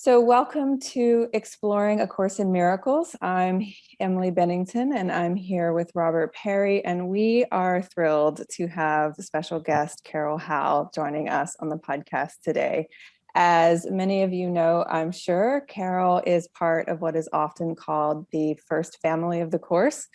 So welcome to Exploring A Course in Miracles. I'm Emily Bennington and I'm here with Robert Perry, and we are thrilled to have special guest Carol Howe joining us on the podcast today. As many of you know, I'm sure, Carol is part of what is often called the first family of the course.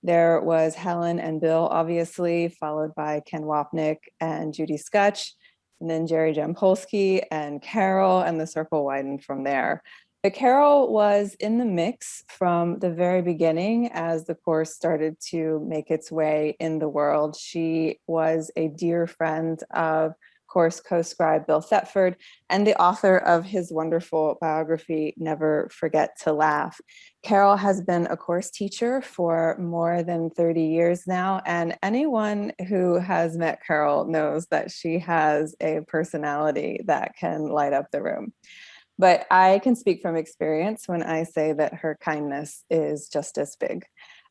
There was Helen and Bill, obviously, followed by Ken Wapnick and Judy Skutch, and then Jerry Jampolsky and Carol, and the circle widened from there. But Carol was in the mix from the very beginning as the course started to make its way in the world. She was a dear friend of course co-scribe Bill Thetford and the author of his wonderful biography, Never Forget to Laugh. Carol has been a course teacher for more than 30 years now, and anyone who has met Carol knows that she has a personality that can light up the room. But I can speak from experience when I say that her kindness is just as big.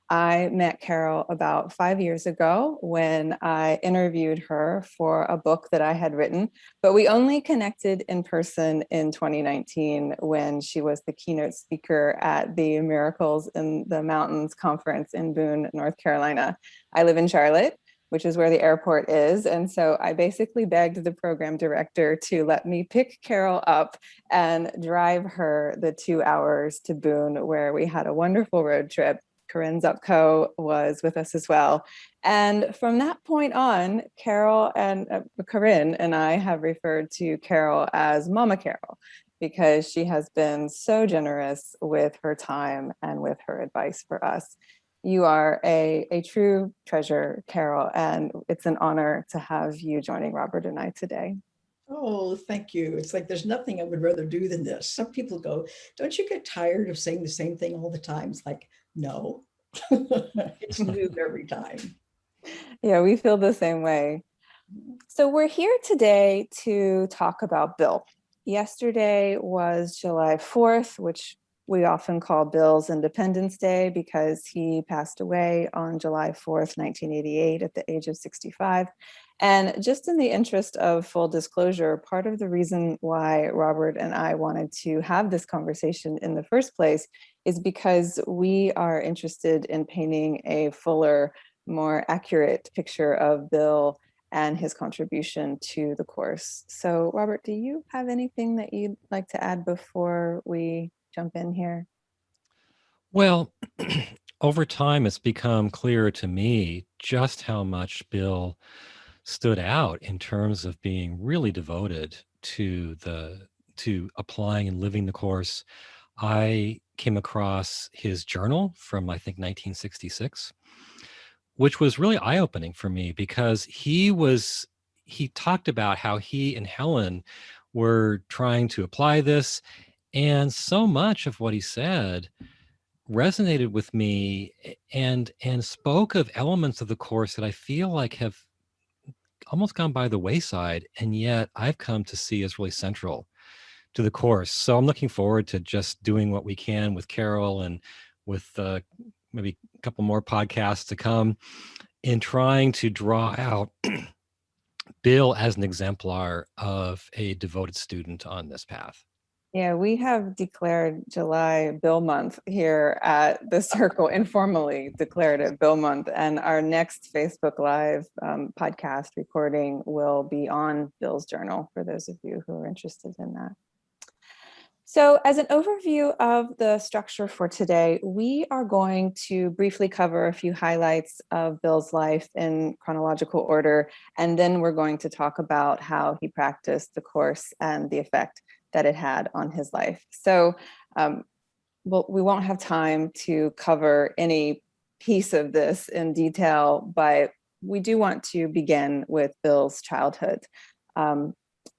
I met Carol about 5 years ago when I interviewed her for a book that I had written, but we only connected in person in 2019 when she was the keynote speaker at the Miracles in the Mountains conference in Boone, North Carolina. I live in Charlotte, which is where the airport is. And so I basically begged the program director to let me pick Carol up and drive her the 2 hours to Boone, where we had a wonderful road trip. Corinne Zupko was with us as well. And from that point on, Carol and Corinne and I have referred to Carol as Mama Carol, because she has been so generous with her time and with her advice for us. You are a true treasure, Carol, and it's an honor to have you joining Robert and I today. Oh, thank you. It's like there's nothing I would rather do than this. Some people go, don't you get tired of saying the same thing all the time? It's like, no, it's new every time. Yeah, we feel the same way. So we're here today to talk about Bill. Yesterday was July 4th, which we often call Bill's Independence Day because he passed away on July 4th, 1988 at the age of 65. And just in the interest of full disclosure, part of the reason why Robert and I wanted to have this conversation in the first place is because we are interested in painting a fuller, more accurate picture of Bill and his contribution to the course. So Robert, do you have anything that you'd like to add before we jump in here? Well, over time, it's become clear to me just how much Bill stood out in terms of being really devoted to applying and living the course. I came across his journal from, I think, 1966, which was really eye-opening for me because he talked about how he and Helen were trying to apply this, and so much of what he said resonated with me and spoke of elements of the course that I feel like have almost gone by the wayside, and yet I've come to see as really central to the course. So I'm looking forward to just doing what we can with Carol and with maybe a couple more podcasts to come in trying to draw out Bill as an exemplar of a devoted student on this path. Yeah, we have declared July Bill Month here at the Circle, informally declared it Bill Month. And our next Facebook Live podcast recording will be on Bill's journal for those of you who are interested in that. So as an overview of the structure for today, we are going to briefly cover a few highlights of Bill's life in chronological order, and then we're going to talk about how he practiced the course and the effect that it had on his life. So we won't have time to cover any piece of this in detail, but we do want to begin with Bill's childhood.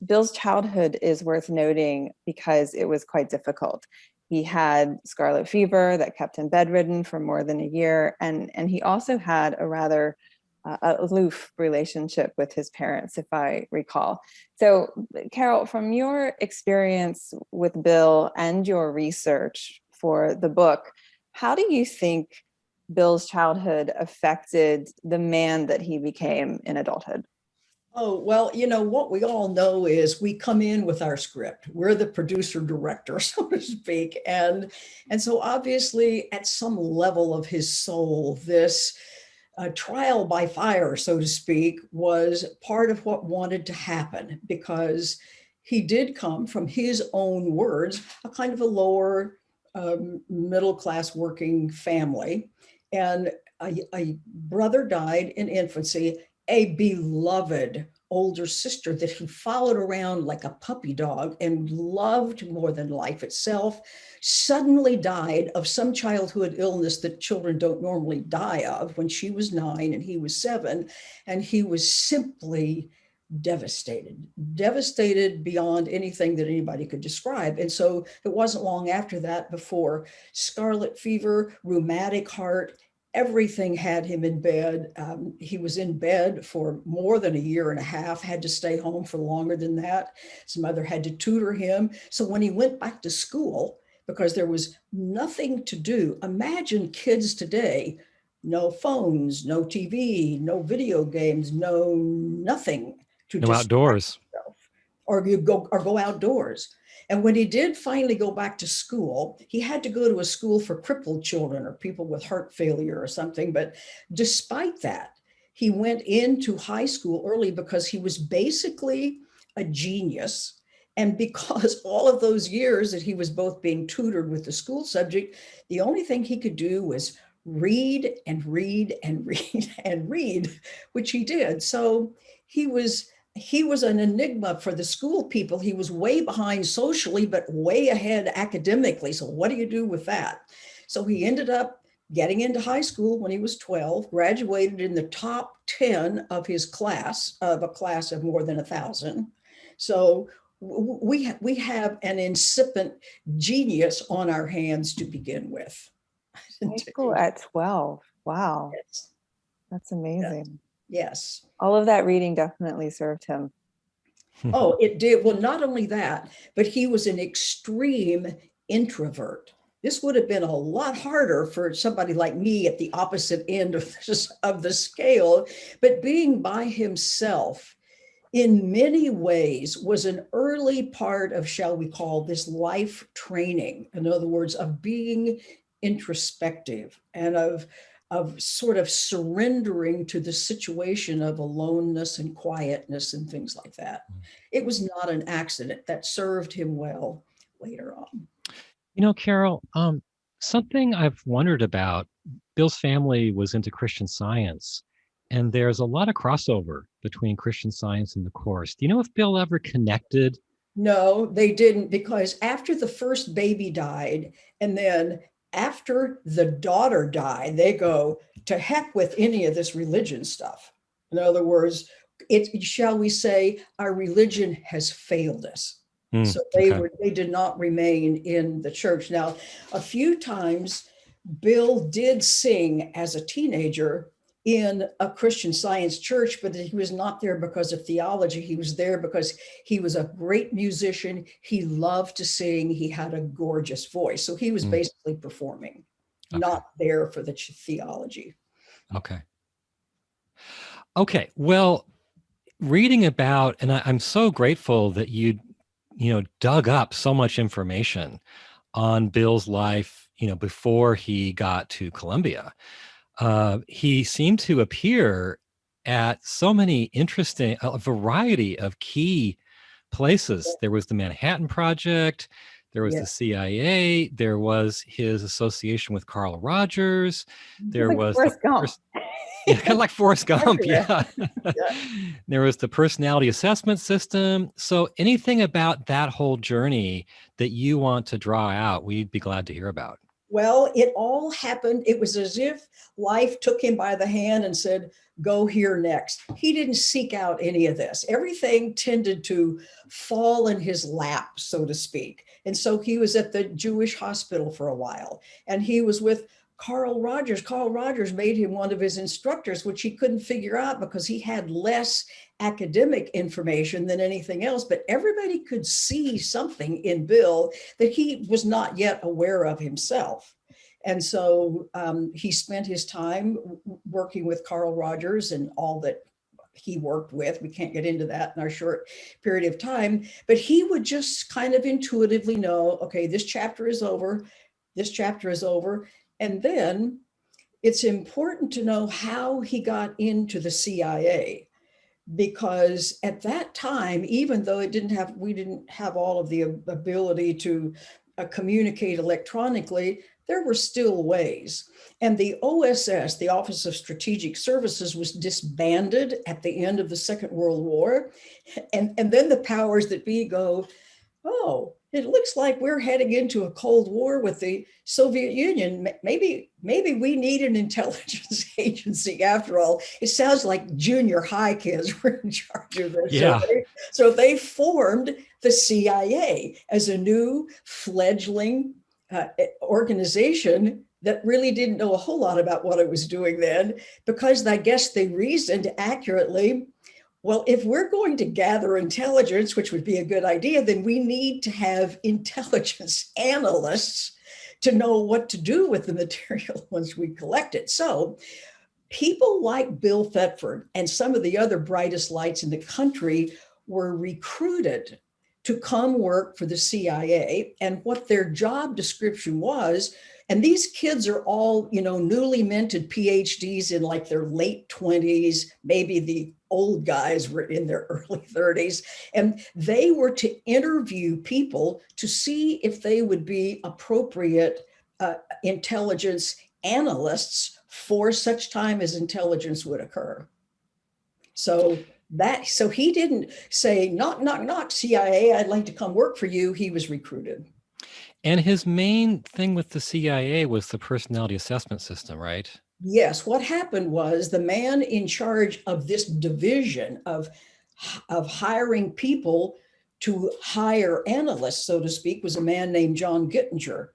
Bill's childhood is worth noting because it was quite difficult. He had scarlet fever that kept him bedridden for more than a year, and he also had a rather aloof relationship with his parents, if I recall. So, Carol, from your experience with Bill and your research for the book, how do you think Bill's childhood affected the man that he became in adulthood? Oh, well, what we all know is we come in with our script. We're the producer director, so to speak. And so obviously at some level of his soul, this trial by fire, so to speak, was part of what wanted to happen, because he did come from his own words, a kind of a lower middle class working family. And a brother died in infancy, a beloved older sister that he followed around like a puppy dog and loved more than life itself, suddenly died of some childhood illness that children don't normally die of, when she was 9 and he was 7. And he was simply devastated beyond anything that anybody could describe. And so it wasn't long after that before scarlet fever, rheumatic heart, everything had him in bed. He was in bed for more than a year and a half, had to stay home for longer than that. His mother had to tutor him. So when he went back to school, because there was nothing to do, imagine kids today, no phones, no TV, no video games, no nothing to No distract outdoors. yourself, or go outdoors. And when he did finally go back to school, he had to go to a school for crippled children or people with heart failure or something. But despite that, he went into high school early because he was basically a genius. And because all of those years that he was both being tutored with the school subject, the only thing he could do was read and read and read and read, which he did. So he was an enigma for the school people. He was way behind socially, but way ahead academically. So what do you do with that? So he ended up getting into high school when he was 12, graduated in the top 10 of his class, of a class of more than 1,000. So we have an incipient genius on our hands to begin with. High school at 12. Wow, Yes. that's amazing. Yes. All of that reading definitely served him. Oh, it did. Well, not only that, but he was an extreme introvert. This would have been a lot harder for somebody like me at the opposite end of the scale. But being by himself in many ways was an early part of, shall we call this, life training. In other words, of being introspective and of sort of surrendering to the situation of aloneness and quietness and things like that. It was not an accident. That served him well later on. Carol, something I've wondered about, Bill's family was into Christian Science, and there's a lot of crossover between Christian Science and the course. Do you know if Bill ever connected? No, they didn't, because after the first baby died, and then after the daughter died, they go, to heck with any of this religion stuff. In other words, shall we say, our religion has failed us. So Okay. they did not remain in the church. Now, a few times Bill did sing as a teenager in a Christian Science church, but he was not there because of theology. He was there because he was a great musician. He loved to sing. He had a gorgeous voice. So he was basically performing, not there for the theology. Okay. Okay. Well, reading about, and I'm so grateful that you dug up so much information on Bill's life, before he got to Columbia. He seemed to appear at so many interesting, a variety of key places. There was the Manhattan Project, there was the CIA, there was his association with Carl Rogers, there Like was Forrest Gump. yeah, kind of like Forrest Gump. Yeah. There was the personality assessment system. So anything about that whole journey that you want to draw out, we'd be glad to hear about. Well, it all happened. It was as if life took him by the hand and said, go here next. He didn't seek out any of this. Everything tended to fall in his lap, so to speak. And so he was at the Jewish hospital for a while, and he was with Carl Rogers. Carl Rogers made him one of his instructors, which he couldn't figure out because he had less academic information than anything else. But everybody could see something in Bill that he was not yet aware of himself. And so he spent his time working with Carl Rogers and all that he worked with. We can't get into that in our short period of time, but he would just kind of intuitively know, okay, this chapter is over, this chapter is over. And then it's important to know how he got into the CIA, because at that time, even though we didn't have all of the ability to communicate electronically, there were still ways. And the OSS, the Office of Strategic Services, was disbanded at the end of the Second World War. And then the powers that be go, oh, it looks like we're heading into a Cold War with the Soviet Union. Maybe we need an intelligence agency after all. It sounds like junior high kids were in charge of this. Yeah. So they formed the CIA as a new fledgling organization that really didn't know a whole lot about what it was doing then, because I guess they reasoned accurately, well, if we're going to gather intelligence, which would be a good idea, then we need to have intelligence analysts to know what to do with the material once we collect it. So people like Bill Thetford and some of the other brightest lights in the country were recruited to come work for the CIA, and what their job description was. And these kids are all, newly minted PhDs in like their late 20s, maybe the old guys were in their early 30s. And they were to interview people to see if they would be appropriate intelligence analysts for such time as intelligence would occur. So he didn't say, knock, knock, knock, CIA, I'd like to come work for you. He was recruited. And his main thing with the CIA was the personality assessment system, right? Yes. What happened was the man in charge of this division of hiring people to hire analysts, so to speak, was a man named John Gittinger,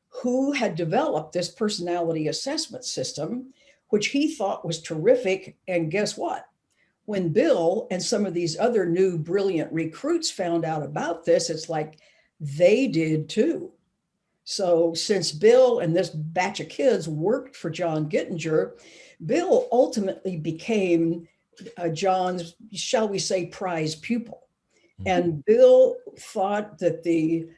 who had developed this personality assessment system, which he thought was terrific. And guess what? When Bill and some of these other new brilliant recruits found out about this, it's like they did too. So since Bill and this batch of kids worked for John Gittinger, Bill ultimately became John's, shall we say, prize pupil. And Bill thought that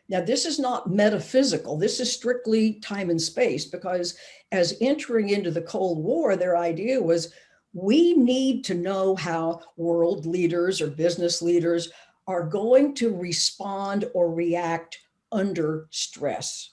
now this is not metaphysical, this is strictly time and space, because as entering into the Cold War, their idea was, we need to know how world leaders or business leaders are going to respond or react under stress.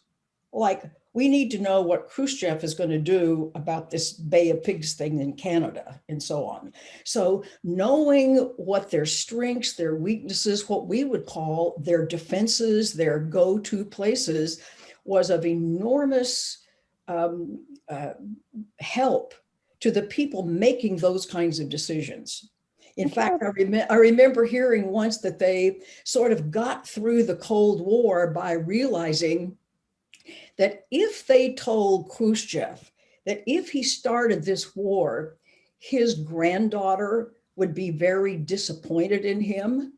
Like, we need to know what Khrushchev is going to do about this Bay of Pigs thing in Canada and so on. So knowing what their strengths, their weaknesses, what we would call their defenses, their go-to places, was of enormous help to the people making those kinds of decisions. In fact, I remember hearing once that they sort of got through the Cold War by realizing that if they told Khrushchev that if he started this war, his granddaughter would be very disappointed in him,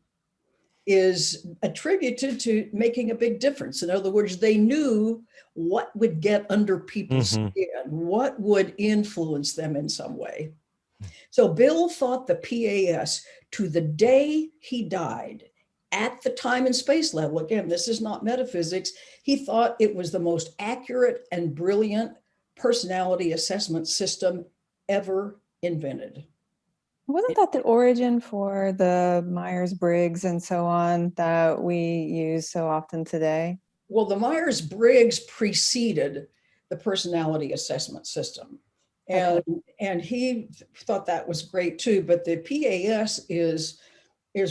is attributed to making a big difference. In other words, they knew what would get under people's skin, what would influence them in some way. So Bill thought the PAS, to the day he died, at the time and space level, again, this is not metaphysics, he thought it was the most accurate and brilliant personality assessment system ever invented. Wasn't that the origin for the Myers Briggs and so on that we use so often today? Well, the Myers Briggs preceded the personality assessment system. And he thought that was great too, but the PAS is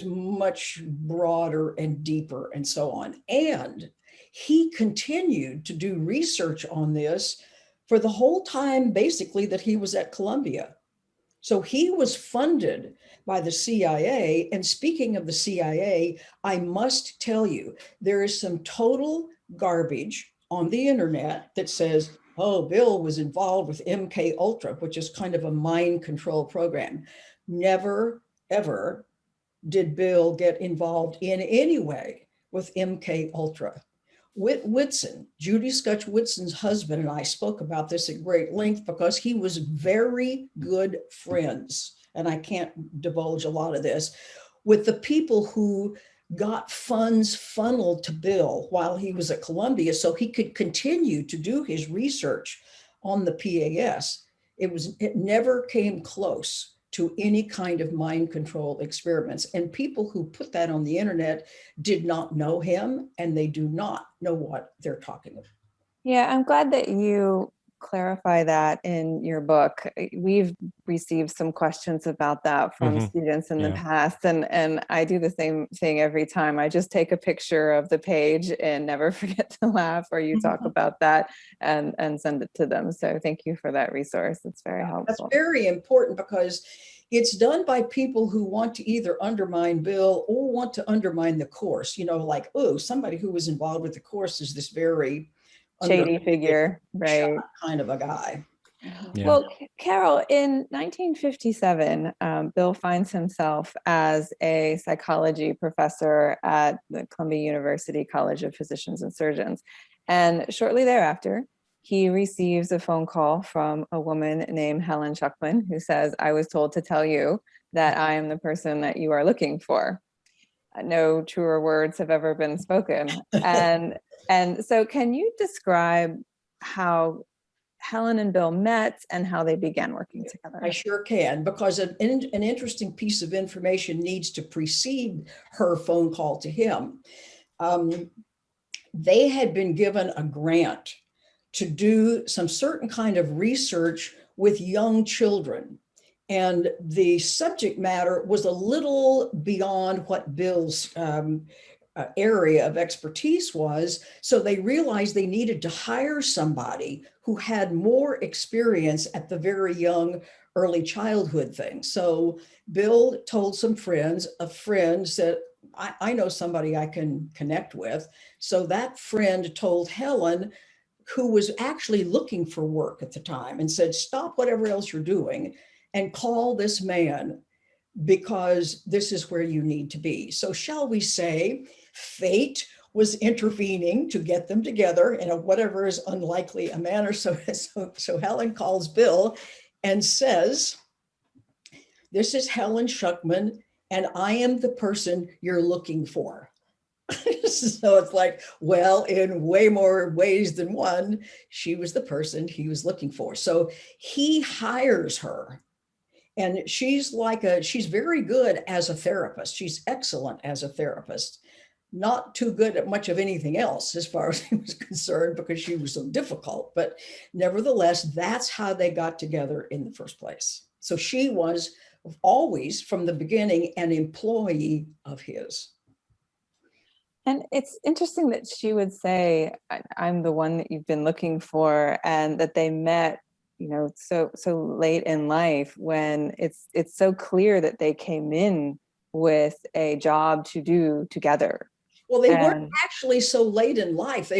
much broader and deeper and so on. And he continued to do research on this for the whole time, basically, that he was at Columbia. So he was funded by the CIA. And speaking of the CIA, I must tell you, there is some total garbage on the internet that says, oh, Bill was involved with MK Ultra, which is kind of a mind control program. Never, ever did Bill get involved in any way with MK Ultra. Whitson, Judy Scutch Whitson's husband, and I spoke about this at great length because he was very good friends. and I can't divulge a lot of this, with the people who got funds funneled to Bill while he was at Columbia so he could continue to do his research on the PAS. It never came close to any kind of mind control experiments. And people who put that on the internet did not know him, and they do not know what they're talking about. Yeah, I'm glad that you clarify that in your book. We've received some questions about that from students in the past, and I do the same thing every time. I just take a picture of the page and never forget to laugh, or you talk about that and send it to them. So thank you for that resource. It's very helpful. That's very important because it's done by people who want to either undermine Bill or want to undermine the course. Like, oh, somebody who was involved with the course is this very shady figure, right? Kind of a guy. Yeah. Well, Carol, in 1957, Bill finds himself as a psychology professor at the Columbia University College of Physicians and Surgeons. And shortly thereafter, he receives a phone call from a woman named Helen Schucman, who says, "I was told to tell you that I am the person that you are looking for." No truer words have ever been spoken. And so can you describe how Helen and Bill met and how they began working together? I sure can, because an interesting piece of information needs to precede her phone call to him. They had been given a grant to do some certain kind of research with young children. And the subject matter was a little beyond what Bill's area of expertise was. So they realized they needed to hire somebody who had more experience at the very young early childhood thing. So Bill told some friends, a friend said, I know somebody I can connect with. So that friend told Helen, who was actually looking for work at the time, and said, stop whatever else you're doing and call this man, because this is where you need to be. So shall we say fate was intervening to get them together in a whatever is unlikely a manner. So Helen calls Bill and says, "This is Helen Schucman, and I am the person you're looking for." So it's like, well, in way more ways than one, she was the person he was looking for. So he hires her. And she's very good as a therapist. She's excellent as a therapist. Not too good at much of anything else as far as he was concerned, because she was so difficult. But nevertheless, that's how they got together in the first place. So she was always, from the beginning, an employee of his. And it's interesting that she would say, I'm the one that you've been looking for, and that they met, so late in life, when it's so clear that they came in with a job to do together. Well, they weren't actually so late in life.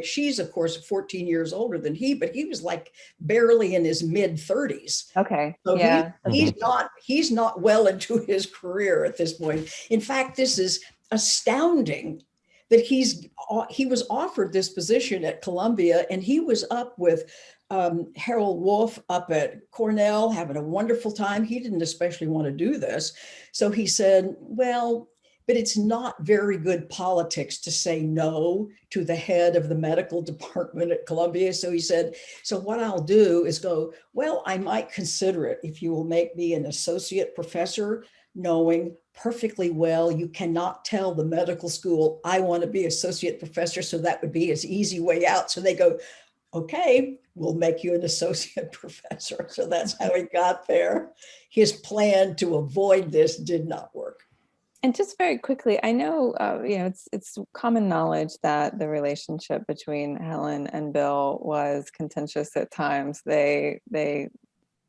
She's of course 14 years older than he, but he was like barely in his mid 30s. Okay. So yeah. he's not well into his career at this point. In fact, this is astounding that he was offered this position at Columbia, and he was up with Harold Wolf up at Cornell having a wonderful time. He didn't especially want to do this. So he said, well, but it's not very good politics to say no to the head of the medical department at Columbia. So he said, so what I'll do is go, well, I might consider it if you will make me an associate professor, knowing perfectly well you cannot tell the medical school, I want to be associate professor. So that would be his easy way out. So they go, okay, we'll make you an associate professor. So that's how he got there. His plan to avoid this did not work. And just very quickly, I know, it's common knowledge that the relationship between Helen and Bill was contentious at times. They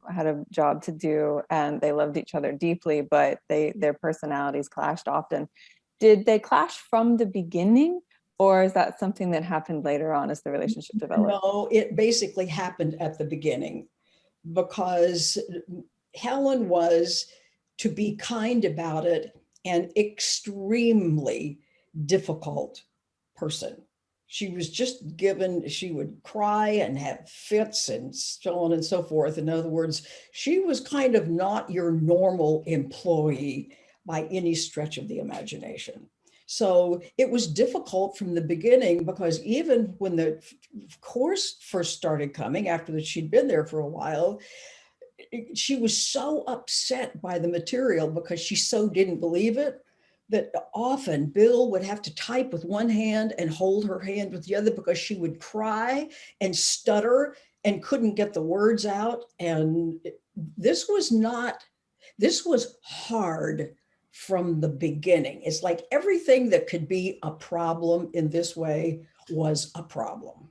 had a job to do, and they loved each other deeply, but their personalities clashed often. Did they clash from the beginning, or is that something that happened later on as the relationship developed? No, it basically happened at the beginning, because Helen was, to be kind about it, an extremely difficult person. She was just given, she would cry and have fits and so on and so forth. In other words, she was kind of not your normal employee by any stretch of the imagination. So it was difficult from the beginning, because even when the course first started coming, after that she'd been there for a while, she was so upset by the material because she so didn't believe it, that often Bill would have to type with one hand and hold her hand with the other, because she would cry and stutter and couldn't get the words out. And this was hard from the beginning. It's like everything that could be a problem in this way was a problem.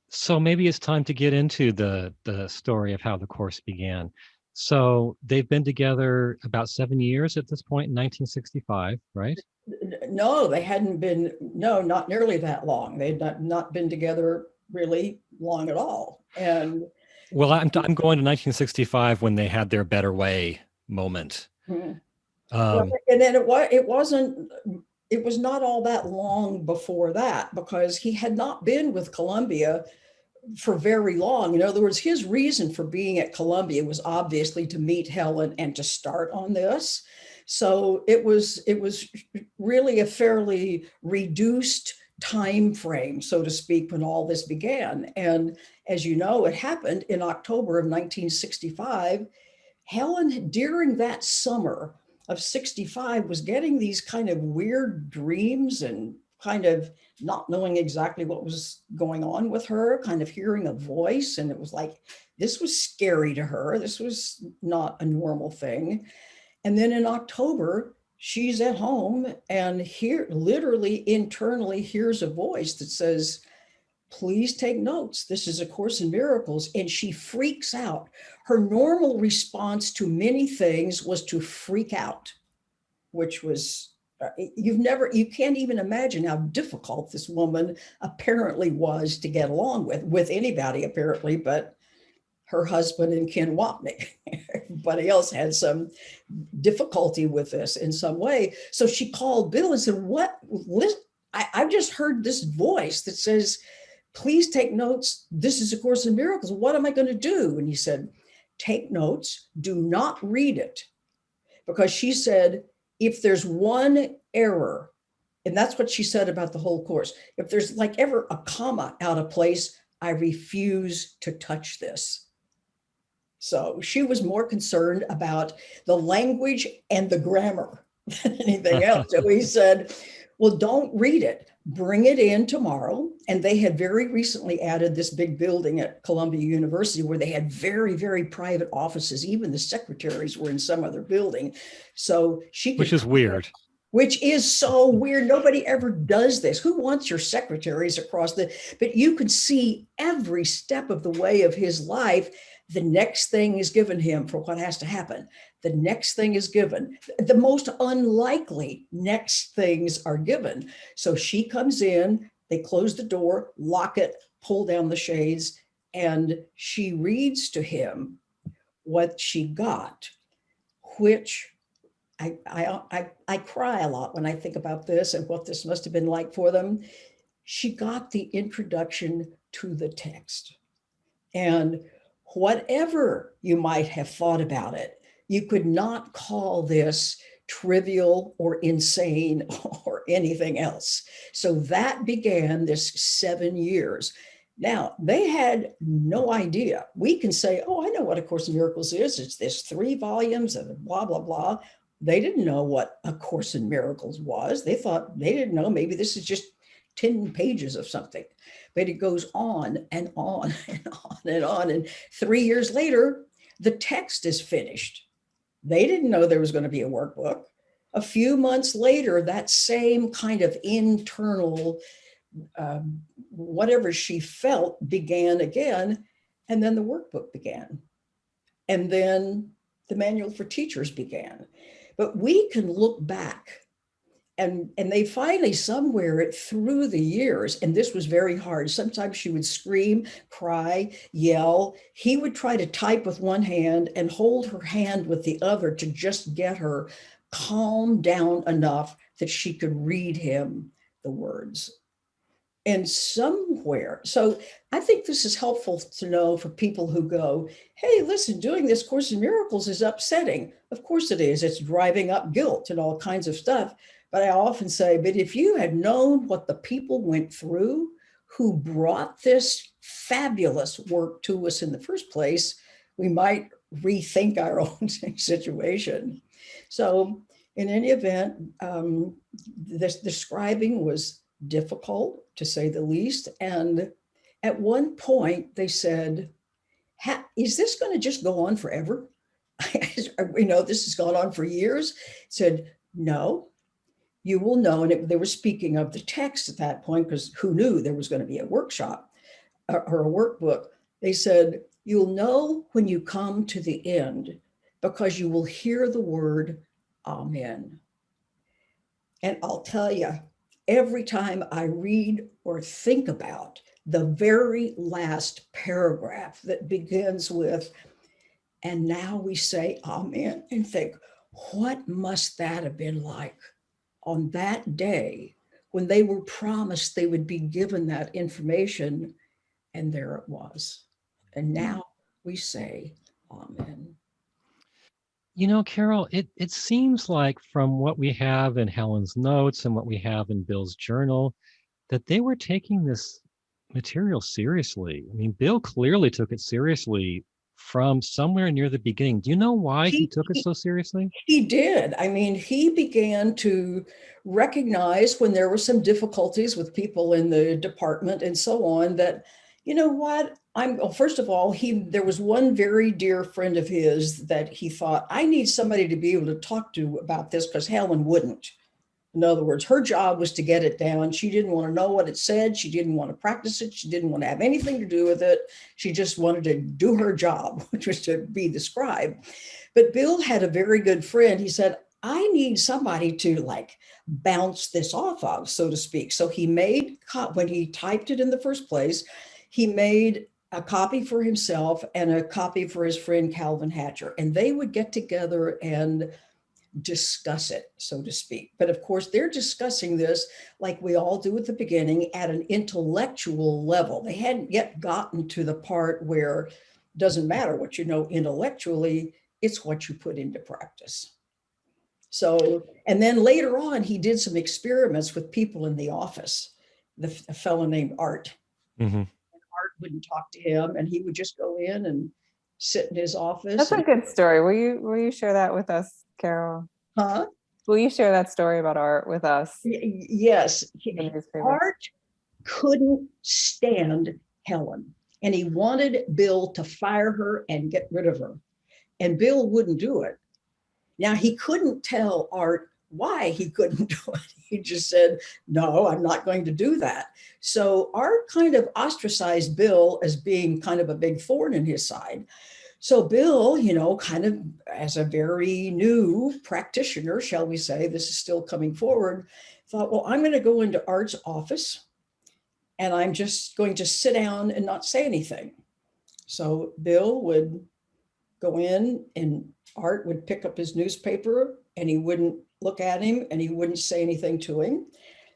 So maybe it's time to get into the story of how the course began. So they've been together about 7 years at this point in 1965, right? No, they hadn't been, no, not nearly that long. They'd not been together really long at all. And Well, I'm going to 1965 when they had their Better Way moment. well, and then it was not all that long before that, because he had not been with Columbia for very long. In other words, his reason for being at Columbia was obviously to meet Helen and to start on this. So it was really a fairly reduced time frame, so to speak, when all this began. And as you know, it happened in October of 1965. Helen, during that summer of 65, was getting these kind of weird dreams and kind of not knowing exactly what was going on with her, kind of hearing a voice. And it was like, this was scary to her. This was not a normal thing. And then in October, she's at home and here, literally internally hears a voice that says, please take notes. This is A Course in Miracles. And she freaks out. Her normal response to many things was to freak out, which was, you can't even imagine how difficult this woman apparently was to get along with anybody apparently, but her husband and Ken Wapnick. Everybody else had some difficulty with this in some way. So she called Bill and said, I've just heard this voice that says, please take notes. This is A Course in Miracles. What am I going to do? And he said, take notes. Do not read it. Because she said, if there's one error, and that's what she said about the whole course, if there's like ever a comma out of place, I refuse to touch this. So she was more concerned about the language and the grammar than anything else. So he said, well, don't read it. Bring it in tomorrow. And they had very recently added this big building at Columbia University where they had very, very private offices. Even the secretaries were in some other building. So she could, which is weird. Which is so weird. Nobody ever does this. Who wants your secretaries across but you could see every step of the way of his life. The next thing is given him for what has to happen. The next thing is given. The most unlikely next things are given. So she comes in, they close the door, lock it, pull down the shades, and she reads to him what she got, which I cry a lot when I think about this and what this must have been like for them. She got the introduction to the text. And whatever you might have thought about it, you could not call this trivial or insane or anything else. So that began this 7 years. Now, they had no idea. We can say, oh, I know what A Course in Miracles is. It's this 3 volumes of blah, blah, blah. They didn't know what A Course in Miracles was. They didn't know, maybe this is just 10 pages of something. But it goes on and on and on and on. And 3 years later, the text is finished. They didn't know there was going to be a workbook. A few months later, that same kind of internal, whatever she felt began again. And then the workbook began. And then the manual for teachers began. But we can look back and they finally somewhere through the years, and this was very hard. Sometimes she would scream, cry, yell. He would try to type with one hand and hold her hand with the other to just get her calmed down enough that she could read him the words. And somewhere, so I think this is helpful to know for people who go, hey, listen, doing this Course in Miracles is upsetting. Of course it is. It's driving up guilt and all kinds of stuff. But I often say, but if you had known what the people went through who brought this fabulous work to us in the first place, we might rethink our own situation. So in any event, this describing was difficult, to say the least. And at one point they said, is this going to just go on forever? We know this has gone on for years. Said, no, you will know. And they were speaking of the text at that point, because who knew there was going to be a workshop or a workbook. They said, you'll know when you come to the end, because you will hear the word Amen. And I'll tell you, every time I read or think about the very last paragraph that begins with, and now we say Amen, and think, what must that have been like on that day when they were promised they would be given that information, and there it was. And now we say Amen. You know, Carol, it seems like from what we have in Helen's notes and what we have in Bill's journal, that they were taking this material seriously. I mean, Bill clearly took it seriously from somewhere near the beginning. Do you know why he took it so seriously? He did. I mean, he began to recognize when there were some difficulties with people in the department and so on, that, you know what, well, first of all, there was one very dear friend of his that he thought, I need somebody to be able to talk to about this, because Helen wouldn't. In other words, her job was to get it down. She didn't want to know what it said. She didn't want to practice it. She didn't want to have anything to do with it. She just wanted to do her job, which was to be the scribe. But Bill had a very good friend. He said, I need somebody to like bounce this off of, so to speak. So he made, when he typed it in the first place, he made a copy for himself and a copy for his friend Calvin Hatcher. And they would get together and discuss it, so to speak. But of course, they're discussing this like we all do at the beginning at an intellectual level. They hadn't yet gotten to the part where it doesn't matter what you know intellectually, it's what you put into practice. So, and then later on, he did some experiments with people in the office, a fellow named Art. Mm-hmm. And Art wouldn't talk to him, and he would just go in and sit in his office. That's a good story. Will you share that with us, Carol? Huh? Will you share that story about Art with us? Yes. Art couldn't stand Helen, and he wanted Bill to fire her and get rid of her. And Bill wouldn't do it. Now, he couldn't tell Art why he couldn't do it. He just said, no, I'm not going to do that. So Art kind of ostracized Bill as being kind of a big thorn in his side. So Bill, you know, kind of as a very new practitioner, shall we say, this is still coming forward, thought, well, I'm going to go into Art's office and I'm just going to sit down and not say anything. So Bill would go in and Art would pick up his newspaper and he wouldn't look at him and he wouldn't say anything to him.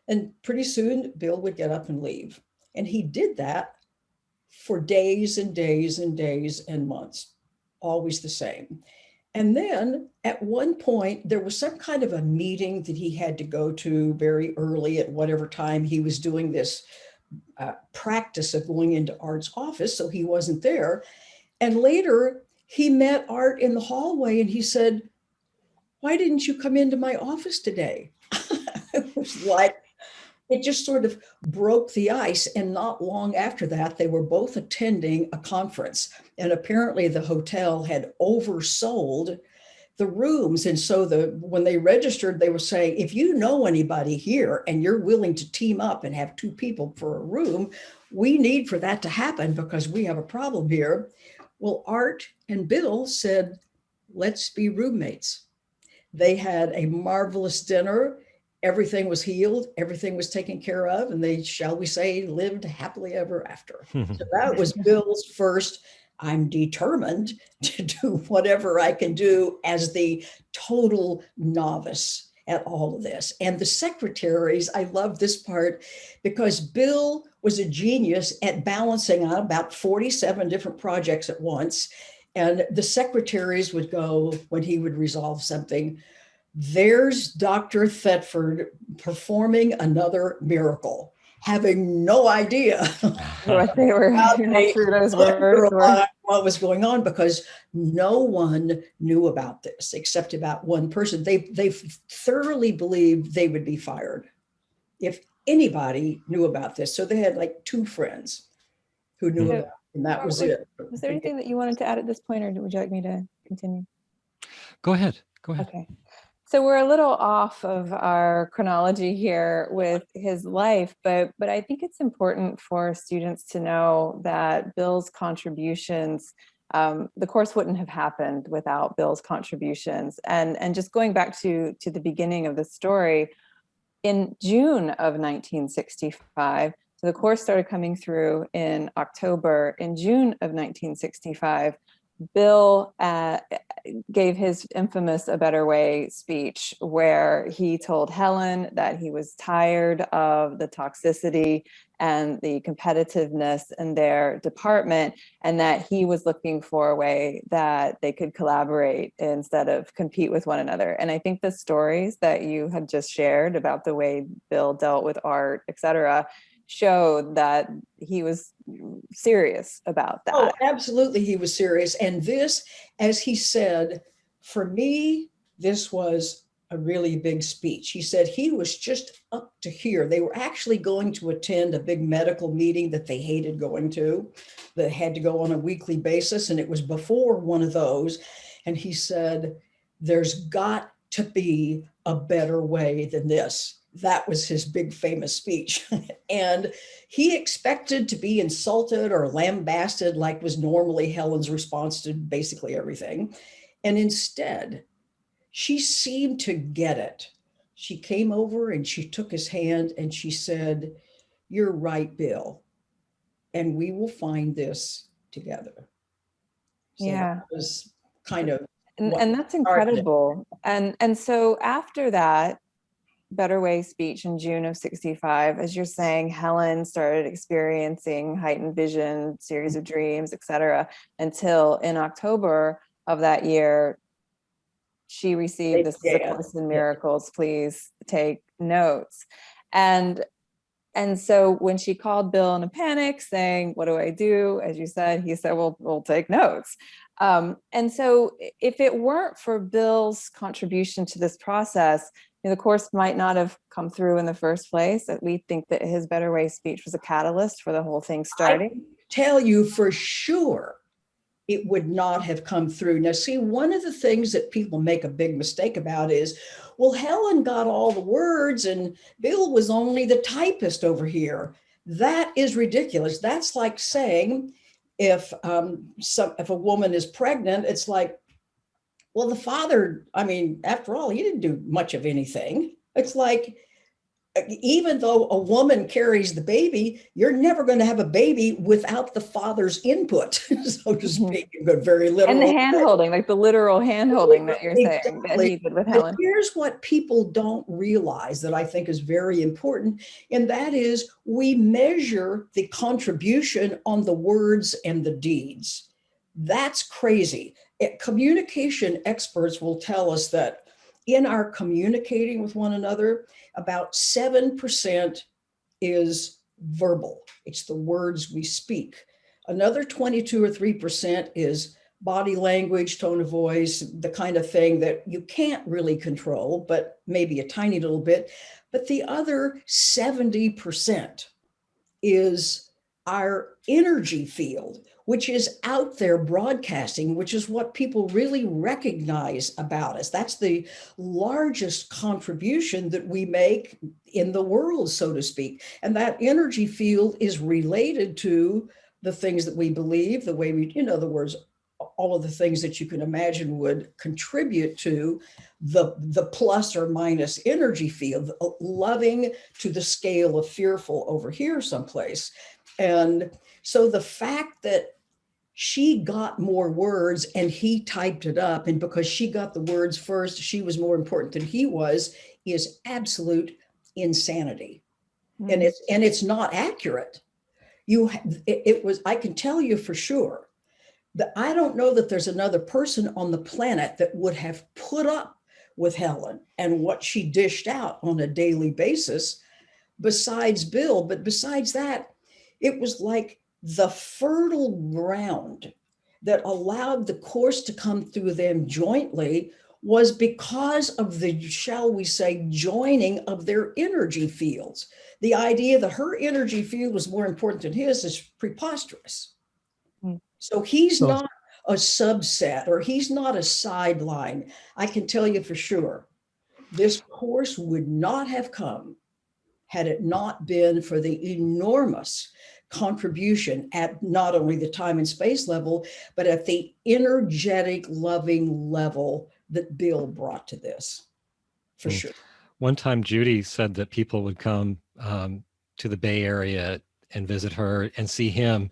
And pretty soon Bill would get up and leave. And he did that for days and days and days and months, always the same. And then at one point, there was some kind of a meeting that he had to go to very early at whatever time he was doing this practice of going into Art's office. So he wasn't there. And later he met Art in the hallway and he said, why didn't you come into my office today? It was like, it just sort of broke the ice. And not long after that, they were both attending a conference. And apparently the hotel had oversold the rooms. And so when they registered, they were saying, if you know anybody here and you're willing to team up and have two people for a room, we need for that to happen because we have a problem here. Well, Art and Bill said, let's be roommates. They had a marvelous dinner. Everything was healed. Everything was taken care of. And they, shall we say, lived happily ever after. So that was Bill's first, I'm determined to do whatever I can do as the total novice. at all of this. And the secretaries, I love this part because Bill was a genius at balancing out about 47 different projects at once. And the secretaries would go, when he would resolve something, there's Dr. Thetford performing another miracle, having no idea What they were, how true those words were. what was going on, because no one knew about this except about one person. They thoroughly believed they would be fired if anybody knew about this. So they had like two friends who knew about it, and that was it. Was there anything that you wanted to add at this point, or would you like me to continue? Go ahead. Go ahead. Okay. So we're a little off of our chronology here with his life, but I think it's important for students to know that Bill's contributions, the course wouldn't have happened without Bill's contributions. And just going back to the beginning of the story, in June of 1965, so the course started coming through in October. In June of 1965, Bill gave his infamous A Better Way speech, where he told Helen that he was tired of the toxicity and the competitiveness in their department, and that he was looking for a way that they could collaborate instead of compete with one another. And I think the stories that you had just shared about the way Bill dealt with art, et cetera, showed that he was serious about that. Oh, absolutely, he was serious. And this, as he said, for me, this was a really big speech. He said he was just up to here. They were actually going to attend a big medical meeting that they hated going to, that had to go on a weekly basis. And it was before one of those. And he said, there's got to be a better way than this. That was his big famous speech. And he expected to be insulted or lambasted, like was normally Helen's response to basically everything. And instead, she seemed to get it. She came over and she took his hand and she said, "You're right, Bill, and we will find this together." So yeah, that was kind of and that's incredible. And so after that Better Way speech in June of 65, as you're saying, Helen started experiencing heightened vision, series of dreams, etc., until in October of that year, she received this is A Course in Miracles, please take notes. And so when she called Bill in a panic saying, what do I do? As you said, he said, well, we'll take notes. And so if it weren't for Bill's contribution to this process, the course might not have come through in the first place. That we think that his Better Way speech was a catalyst for the whole thing starting. I tell you for sure, it would not have come through. Now, see, one of the things that people make a big mistake about is, well, Helen got all the words and Bill was only the typist over here. That is ridiculous. That's like saying if a woman is pregnant, it's like, well, the father, I mean, after all, he didn't do much of anything. It's like, even though a woman carries the baby, you're never going to have a baby without the father's input, so to speak. Very literal. And the hand-holding, like the literal hand-holding that you're saying that he did with Helen. Here's what people don't realize that I think is very important, and that is we measure the contribution on the words and the deeds. That's crazy. Communication experts will tell us that in our communicating with one another, about 7% is verbal. It's the words we speak. Another 22 or 3% is body language, tone of voice, the kind of thing that you can't really control, but maybe a tiny little bit. But the other 70% is our energy field, which is out there broadcasting, which is what people really recognize about us. That's the largest contribution that we make in the world, so to speak. And that energy field is related to the things that we believe, the way we, the words, all of the things that you can imagine would contribute to the plus or minus energy field, loving to the scale of fearful over here someplace. And so the fact that she got more words and he typed it up. And because she got the words first, she was more important than he was, is absolute insanity. And it's not accurate. It was, I can tell you for sure that I don't know that there's another person on the planet that would have put up with Helen and what she dished out on a daily basis besides Bill. But besides that, it was like the fertile ground that allowed the course to come through them jointly was because of the, shall we say, joining of their energy fields. The idea that her energy field was more important than his is preposterous. So he's not a subset, or he's not a sideline. I can tell you for sure, this course would not have come had it not been for the enormous contribution at not only the time and space level, but at the energetic, loving level that Bill brought to this, for sure. One time Judy said that people would come to the Bay Area and visit her and see him,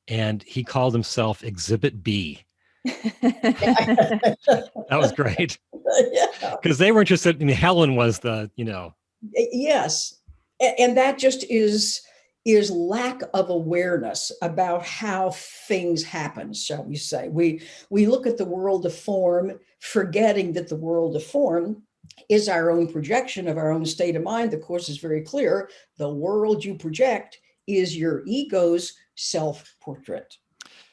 and he called himself Exhibit B. That was great. Because they were interested, I mean, Helen was the, Yes. And that just is lack of awareness about how things happen, shall we say. We look at the world of form, forgetting that the world of form is our own projection of our own state of mind. The course is very clear. The world you project is your ego's self-portrait.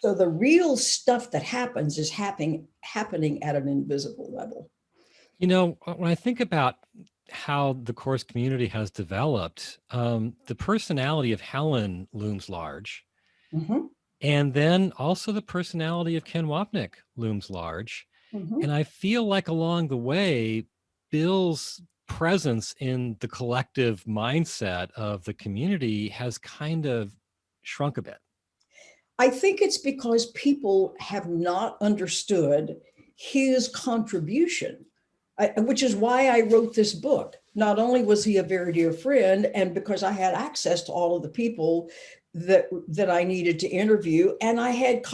So the real stuff that happens is happening at an invisible level. When I think about how the course community has developed, the personality of Helen looms large. Mm-hmm. And then also the personality of Ken Wapnick looms large. Mm-hmm. And I feel like along the way, Bill's presence in the collective mindset of the community has kind of shrunk a bit. I think it's because people have not understood his contribution, which is why I wrote this book. Not only was he a very dear friend, and because I had access to all of the people that I needed to interview, and I had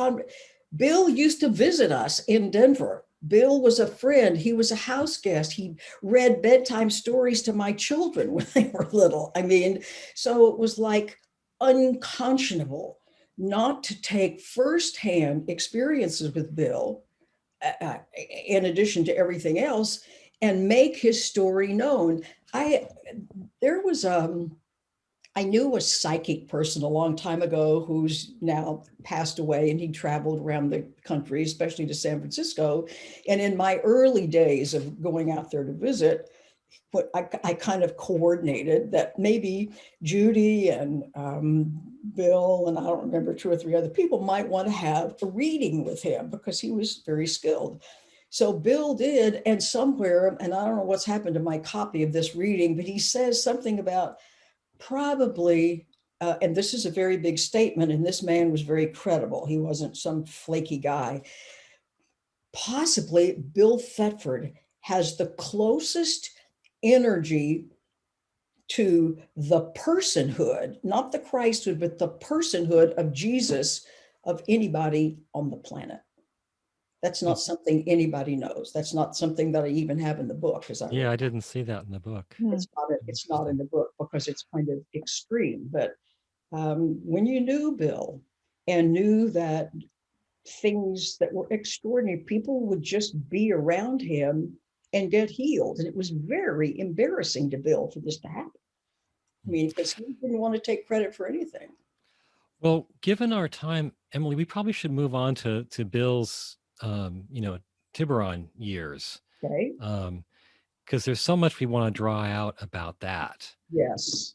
Bill used to visit us in Denver. Bill was a friend. He was a house guest. He read bedtime stories to my children when they were little. I mean, so it was like unconscionable not to take firsthand experiences with Bill, in addition to everything else, and make his story known. I knew a psychic person a long time ago who's now passed away, and he traveled around the country, especially to San Francisco. And in my early days of going out there to visit, I kind of coordinated that maybe Judy and Bill, and I don't remember, 2 or 3 other people might want to have a reading with him because he was very skilled. So Bill did, and somewhere, and I don't know what's happened to my copy of this reading, but he says something about probably, and this is a very big statement, and this man was very credible. He wasn't some flaky guy. Possibly Bill Thetford has the closest energy to the personhood, not the Christhood, but the personhood of Jesus, of anybody on the planet. That's not something anybody knows. That's not something that I even have in the book. I didn't see that in the book. It's not in the book because it's kind of extreme. But when you knew Bill and knew that things that were extraordinary, people would just be around him and get healed. And it was very embarrassing to Bill for this to happen. I mean, because he didn't want to take credit for anything. Well, given our time, Emily, we probably should move on to Bill's, Tiburon years. Okay. Because there's so much we want to draw out about that. Yes.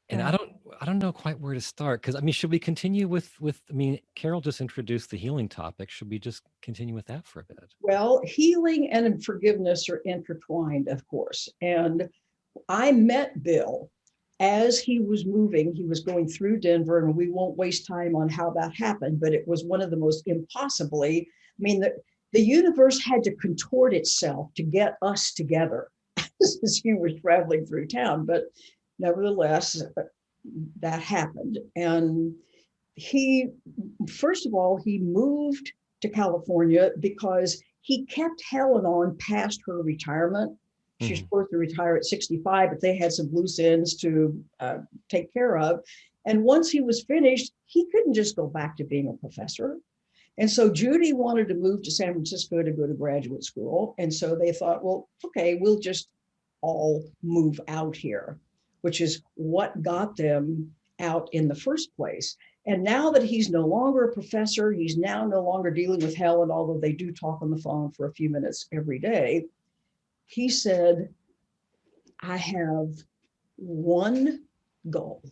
And I don't know quite where to start. Because should we continue with Carol just introduced the healing topic. Should we just continue with that for a bit? Well, healing and forgiveness are intertwined, of course. And I met Bill as he was moving. He was going through Denver, and we won't waste time on how that happened, but it was one of the most impossibly, the universe had to contort itself to get us together as he was traveling through town. But nevertheless, that happened. And he first of all, he moved to California because he kept Helen on past her retirement. She was supposed to retire at 65, but they had some loose ends to take care of. And once he was finished, he couldn't just go back to being a professor. And so Judy wanted to move to San Francisco to go to graduate school. And so they thought, well, okay, we'll just all move out here, which is what got them out in the first place. And now that he's no longer a professor, he's now no longer dealing with Helen, although they do talk on the phone for a few minutes every day. He said, I have one goal,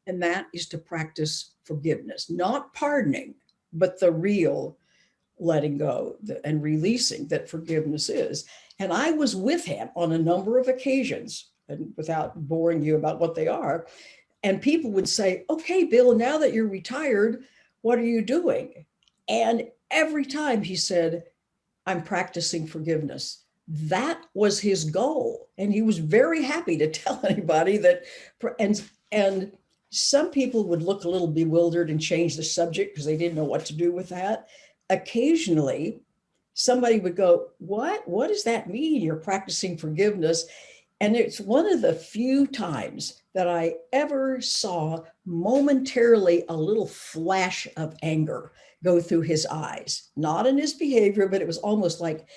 and that is to practice forgiveness, not pardoning, but the real letting go and releasing that forgiveness is. And I was with him on a number of occasions, and without boring you about what they are. And people would say, okay, Bill, now that you're retired, what are you doing? And every time he said, I'm practicing forgiveness. That was his goal. And he was very happy to tell anybody that, and some people would look a little bewildered and change the subject because they didn't know what to do with that. Occasionally, somebody would go, what does that mean? You're practicing forgiveness. And it's one of the few times that I ever saw momentarily a little flash of anger go through his eyes, not in his behavior, but it was almost like,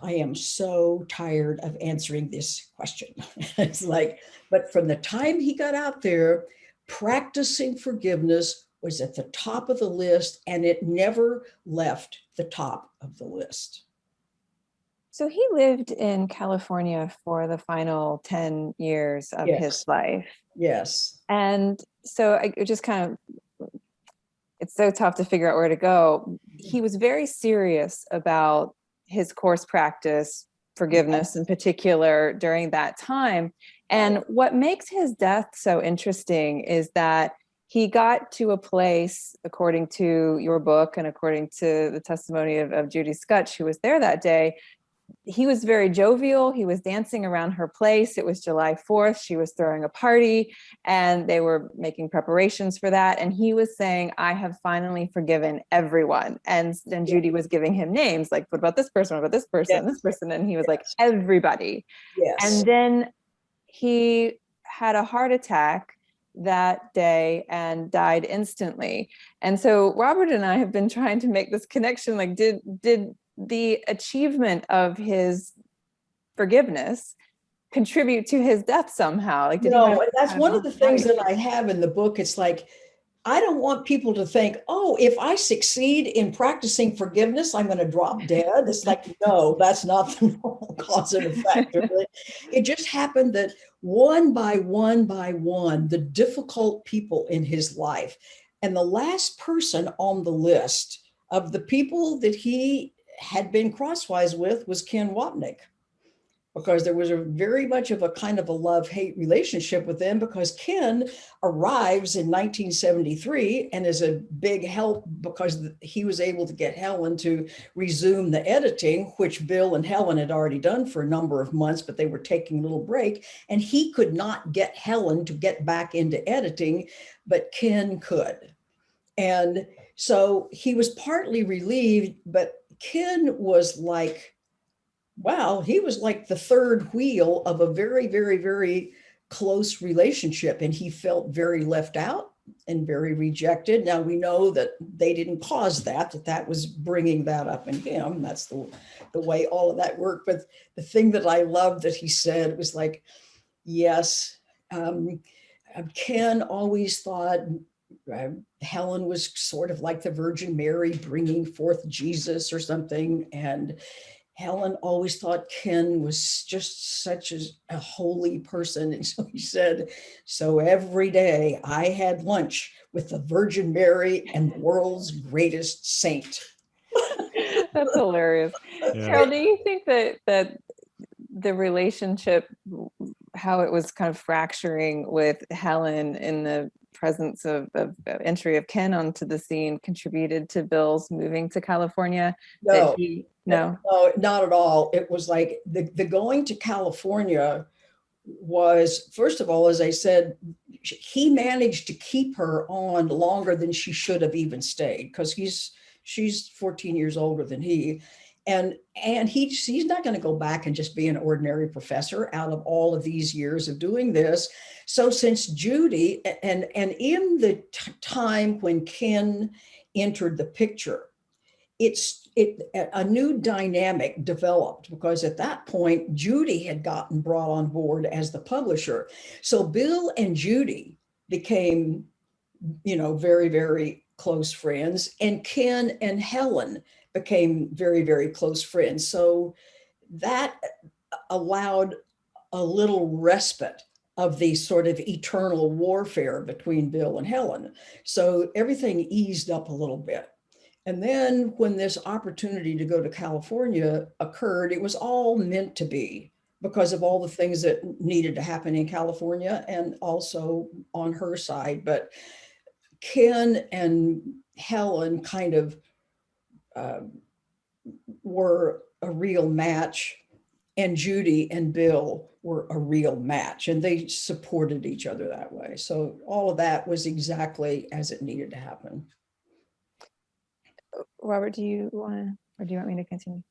I am so tired of answering this question. It's like, but from the time he got out there, practicing forgiveness was at the top of the list, and it never left the top of the list. So he lived in California for the final 10 years of his life. Yes. And so it just kind of, it's so tough to figure out where to go. He was very serious about his course practice, forgiveness in particular, during that time. And what makes his death so interesting is that he got to a place, according to your book and according to the testimony of Judy Scutch, who was there that day. He was very jovial. He was dancing around her place. It was July 4th. She was throwing a party and they were making preparations for that. And he was saying, I have finally forgiven everyone. And Judy was giving him names like, what about this person? What about this person? This person? And he was like, everybody. And then he had a heart attack that day and died instantly. And so Robert and I have been trying to make this connection. Like, did the achievement of his forgiveness contribute to his death somehow? Like, did no, that's one of the things that I have in the book. It's like, I don't want people to think, oh, if I succeed in practicing forgiveness, I'm going to drop dead. It's like, no, that's not the normal cause and effect. It just happened that one by one by one, the difficult people in his life, and the last person on the list of the people that he had been crosswise with was Ken Wapnick, because there was a very much of a kind of a love-hate relationship with them, because Ken arrives in 1973 and is a big help because he was able to get Helen to resume the editing, which Bill and Helen had already done for a number of months, but they were taking a little break, and he could not get Helen to get back into editing, but Ken could. And so he was partly relieved, but Ken was like, wow, he was like the third wheel of a very, very, very close relationship. And he felt very left out and very rejected. Now we know that they didn't cause that was bringing that up in him. That's the way all of that worked. But the thing that I loved that he said was like, yes, Ken always thought Helen was sort of like the Virgin Mary bringing forth Jesus or something. And Helen always thought Ken was just such a holy person. And so he said, so every day I had lunch with the Virgin Mary and the world's greatest saint. That's hilarious. Yeah. Carol, do you think that the relationship, how it was kind of fracturing with Helen in the presence of entry of Ken onto the scene, contributed to Bill's moving to California? No, no, not at all. It was like the going to California was, first of all, as I said, he managed to keep her on longer than she should have even stayed, because she's 14 years older than he. And he's not going to go back and just be an ordinary professor out of all of these years of doing this. So since Judy, and in the time when Ken entered the picture, a new dynamic developed, because at that point, Judy had gotten brought on board as the publisher. So Bill and Judy became, very, very close friends, and Ken and Helen became very, very close friends. So that allowed a little respite of the sort of eternal warfare between Bill and Helen. So everything eased up a little bit. And then when this opportunity to go to California occurred, it was all meant to be, because of all the things that needed to happen in California and also on her side. But Ken and Helen kind of were a real match, and Judy and Bill were a real match, and they supported each other that way. So all of that was exactly as it needed to happen. Robert, do you want me to continue?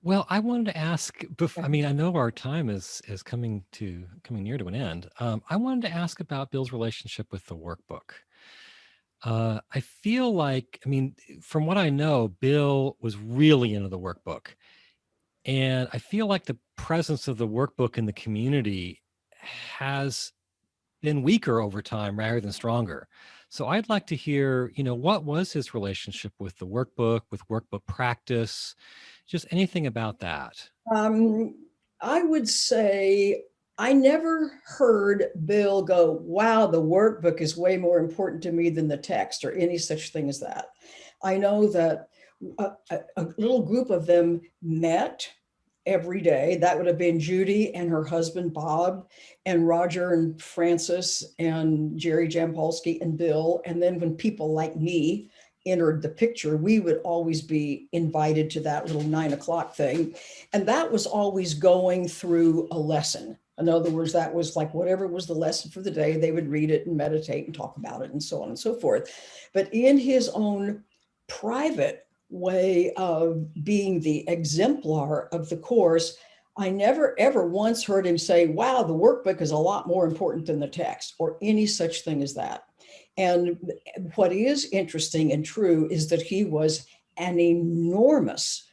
Well, I wanted to ask, I mean, I know our time is coming near to an end. I wanted to ask about Bill's relationship with the workbook. I feel like, I mean, from what I know, Bill was really into the workbook. And I feel like the presence of the workbook in the community has been weaker over time rather than stronger. So I'd like to hear, what was his relationship with the workbook, with workbook practice, just anything about that? I would say I never heard Bill go, wow, the workbook is way more important to me than the text, or any such thing as that. I know that a little group of them met every day. That would have been Judy and her husband, Bob, and Roger and Francis and Jerry Jampolsky and Bill. And then when people like me entered the picture, we would always be invited to that little 9 o'clock thing. And that was always going through a lesson. In other words, that was like whatever was the lesson for the day, they would read it and meditate and talk about it and so on and so forth. But in his own private way of being the exemplar of the course, I never ever once heard him say, wow, the workbook is a lot more important than the text, or any such thing as that. And what is interesting and true is that he was an enormous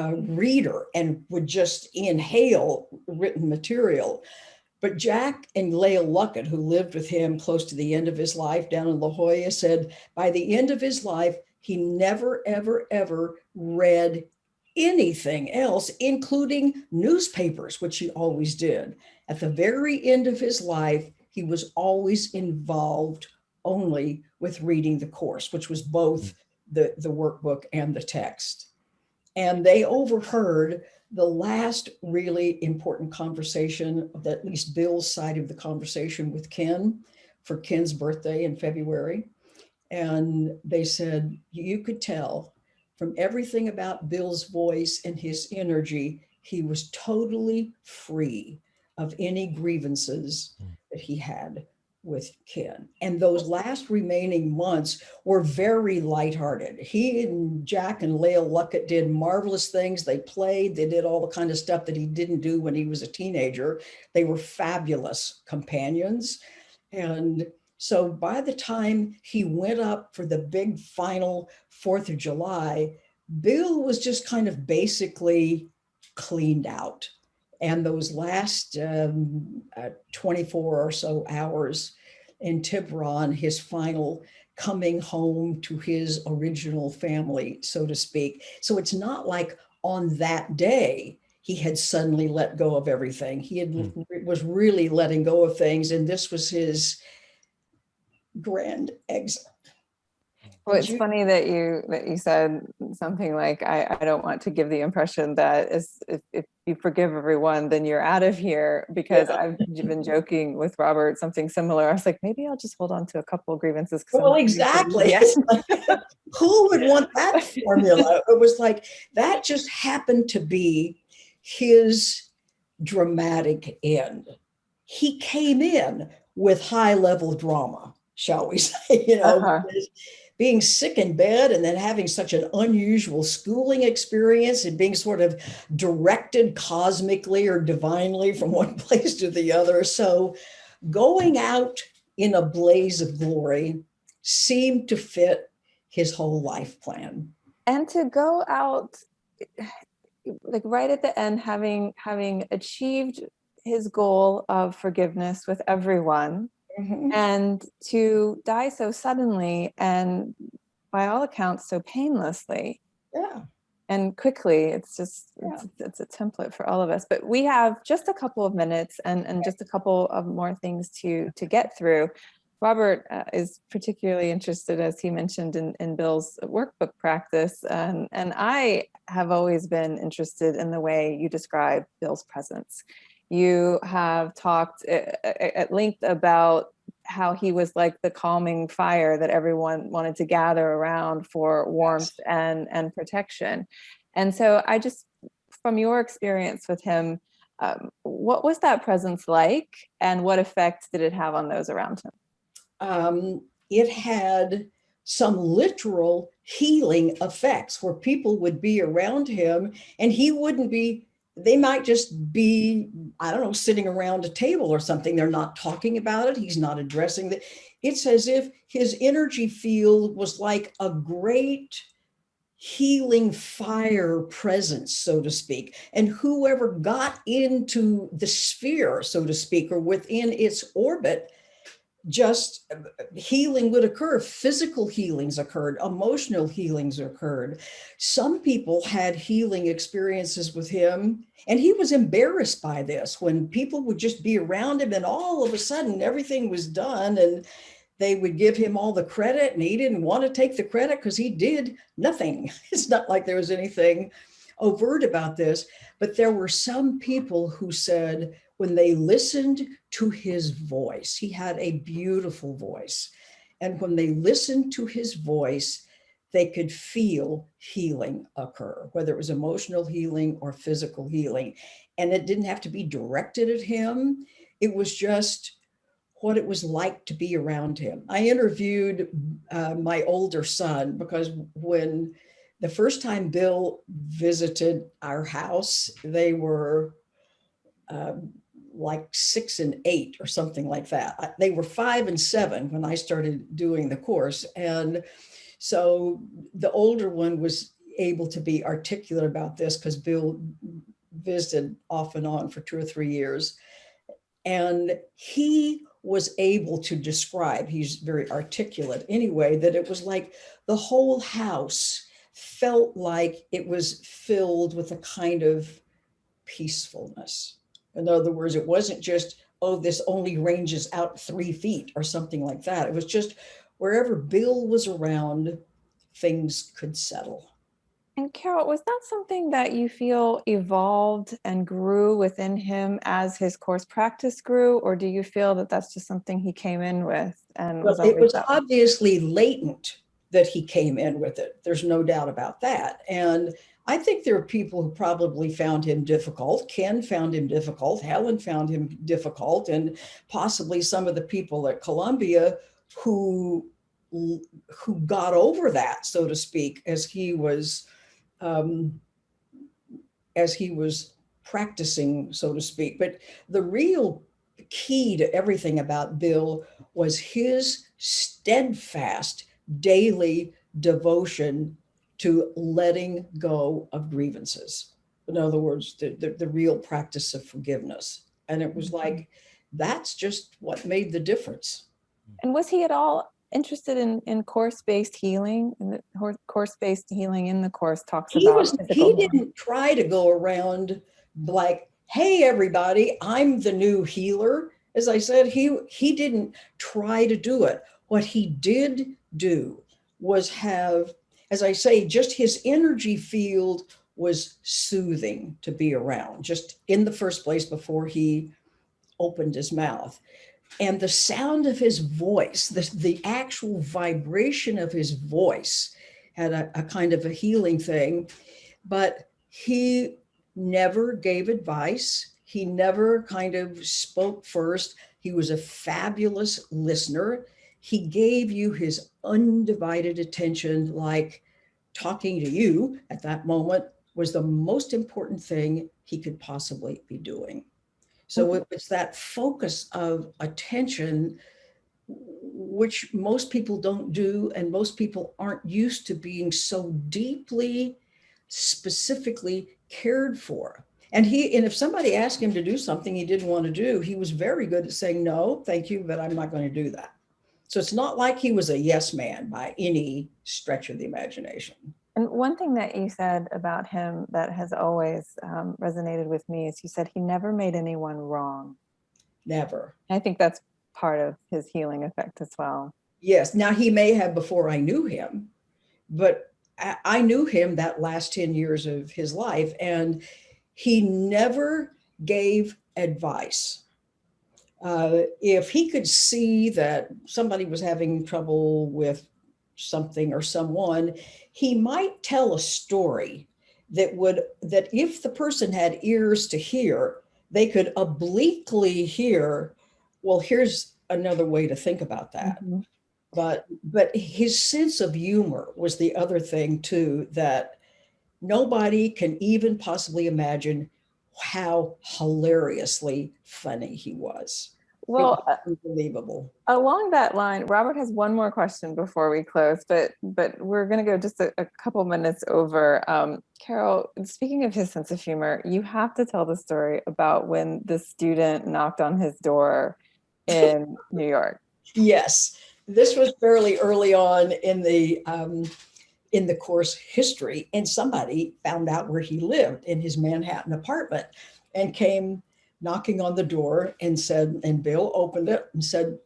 reader and would just inhale written material. But Jack and Leah Luckett, who lived with him close to the end of his life down in La Jolla, said by the end of his life, he never, ever, ever read anything else, including newspapers, which he always did. At the very end of his life, he was always involved only with reading the course, which was both the workbook and the text. And they overheard the last really important conversation, at least Bill's side of the conversation, with Ken for Ken's birthday in February. And they said, you could tell from everything about Bill's voice and his energy, he was totally free of any grievances that he had with Ken. And those last remaining months were very lighthearted. He and Jack and Leah Luckett did marvelous things. They played, they did all the kind of stuff that he didn't do when he was a teenager. They were fabulous companions. And so by the time he went up for the big final 4th of July, Bill was just kind of basically cleaned out. And those last 24 or so hours in Tiburon, his final coming home to his original family, so to speak. So it's not like on that day he had suddenly let go of everything. He was really letting go of things, and this was his grand exit. Well, it's funny that you said something like, I don't want to give the impression that if you forgive everyone, then you're out of here, because I've been joking with Robert something similar. I was like, maybe I'll just hold on to a couple of grievances. Well, exactly. Who would want that formula? It was like, that just happened to be his dramatic end. He came in with high level drama, shall we say, Uh-huh. being sick in bed and then having such an unusual schooling experience and being sort of directed cosmically or divinely from one place to the other. So going out in a blaze of glory seemed to fit his whole life plan. And to go out like right at the end, having achieved his goal of forgiveness with everyone, Mhm. and to die so suddenly and by all accounts so painlessly Yeah. and quickly. It's just Yeah. it's a template for all of us. But we have just a couple of minutes and just a couple of more things to get through. Robert is particularly interested, as he mentioned, in Bill's workbook practice, and I have always been interested in the way you describe Bill's presence. You have talked at length about how he was like the calming fire that everyone wanted to gather around for warmth and protection. And so I just, from your experience with him, what was that presence like, and what effect did it have on those around him? It had some literal healing effects where people would be around him and he wouldn't be, they might just be, I don't know, sitting around a table or something. They're not talking about it. He's not addressing it. It's as if his energy field was like a great healing fire presence, so to speak. And whoever got into the sphere, so to speak, or within its orbit, just healing would occur. Physical healings occurred, emotional healings occurred. Some people had healing experiences with him, and he was embarrassed by this when people would just be around him and all of a sudden everything was done and they would give him all the credit and he didn't want to take the credit because he did nothing. It's not like there was anything overt about this, but there were some people who said when they listened to his voice, he had a beautiful voice. And when they listened to his voice, they could feel healing occur, whether it was emotional healing or physical healing. And it didn't have to be directed at him. It was just what it was like to be around him. I interviewed my older son because when the first time Bill visited our house, they were like 6 and 8 or something like that. They were 5 and 7 when I started doing the course. And so the older one was able to be articulate about this because Bill visited off and on for 2 or 3 years. And he was able to describe, he's very articulate anyway, that it was like the whole house felt like it was filled with a kind of peacefulness. In other words, it wasn't just, oh, this only ranges out 3 feet or something like that. It was just wherever Bill was around, things could settle. And Carol, was that something that you feel evolved and grew within him as his course practice grew, or do you feel that that's just something he came in with and was Well, it always was that way? obviously latent that he came in with it. There's no doubt about that. And I think there are people who probably found him difficult. Ken found him difficult. Helen found him difficult. And possibly some of the people at Columbia who got over that, so to speak, um, as he was practicing, so to speak. But the real key to everything about Bill was his steadfast daily devotion to letting go of grievances. In other words, the real practice of forgiveness. And it was like, that's just what made the difference. And was he at all interested in course-based healing? And the course-based healing in the course talks about physical He healing. didn't try to go around like, hey, everybody, I'm the new healer. As I said, he didn't try to do it. What he did do was have, as I say, just his energy field was soothing to be around, just in the first place before he opened his mouth. And the sound of his voice, the actual vibration of his voice had a kind of a healing thing, but he never gave advice. He never kind of spoke first. He was a fabulous listener. He gave you his undivided attention, like talking to you at that moment was the most important thing he could possibly be doing. So it's that focus of attention, which most people don't do, and most people aren't used to being so deeply, specifically cared for. And if somebody asked him to do something he didn't want to do, he was very good at saying, no, thank you, but I'm not going to do that. So it's not like he was a yes man by any stretch of the imagination. And one thing that you said about him that has always resonated with me is you said he never made anyone wrong. Never. I think that's part of his healing effect as well. Yes. Now, he may have before I knew him, but I knew him that last 10 years of his life, and he never gave advice. If he could see that somebody was having trouble with something or someone, he might tell a story that if the person had ears to hear, they could obliquely hear, well, here's another way to think about that. Mm-hmm. But his sense of humor was the other thing too, that nobody can even possibly imagine how hilariously funny he was. Well, unbelievable. Along that line, Robert has one more question before we close, but we're going to go just a couple minutes over. Carol, speaking of his sense of humor, you have to tell the story about when the student knocked on his door in New York. Yes, this was fairly early on in the course history, and somebody found out where he lived in his Manhattan apartment and came knocking on the door and Bill opened it and said,